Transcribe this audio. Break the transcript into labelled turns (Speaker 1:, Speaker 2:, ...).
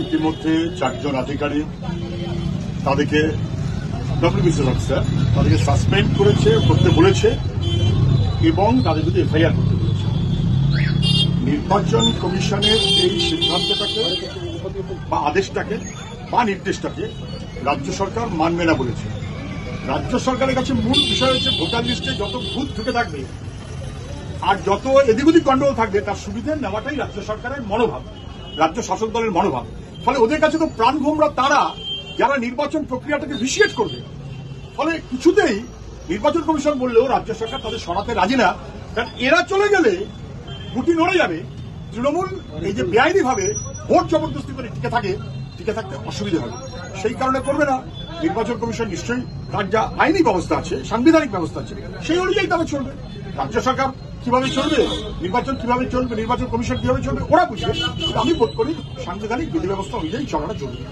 Speaker 1: ইতিমধ্যে 4 জন আধিকারিক তাদেরকে ডব্লিউবিসি অফিসার তাদেরকে সাসপেন্ড করতে বলেছে এবং তাদের বিরুদ্ধে এফআইআর করতে বলেছে। নির্বাচন কমিশনের এই সিদ্ধান্তটাকে বা আদেশটাকে বা নির্দেশটাকে রাজ্য সরকার মানবে না বলেছে। রাজ্য সরকারের কাছে মূল বিষয় হচ্ছে ভোটার লিস্টে যত ভূত ঢুকে থাকবে আর যত এদিক ওদিক গন্ডগোল থাকবে তার সুবিধে নেওয়াটাই রাজ্য সরকারের মনোভাব, রাজ্য শাসক দলের মনোভাব। ফলে ওদের কাছে তো প্রাণভোমরা তারা যারা নির্বাচন প্রক্রিয়াটাকে ভিসিয়েট করবে। ফলে কিছুতেই নির্বাচন কমিশন বললেও রাজ্য সরকার তাদের সরাতে রাজি না, কারণ এরা চলে গেলে গুটি নড়ে যাবে। তৃণমূল এই যে বেআইনিভাবে ভোট জবরদস্তি করে টিকে থাকতে অসুবিধা হবে, সেই কারণে করবে না। নির্বাচন কমিশন নিশ্চয়ই তার যা আইনি ব্যবস্থা আছে, সাংবিধানিক ব্যবস্থা আছে, সেই অনুযায়ী তবে চলবে। রাজ্য সরকার কিভাবে চলবে, নির্বাচন কিভাবে চলবে, নির্বাচন কমিশন কিভাবে চলবে ওরা বুঝবে। আমি বোধ করি সাংবিধানিক বিধি ব্যবস্থা অনুযায়ী চলাটা চলবে।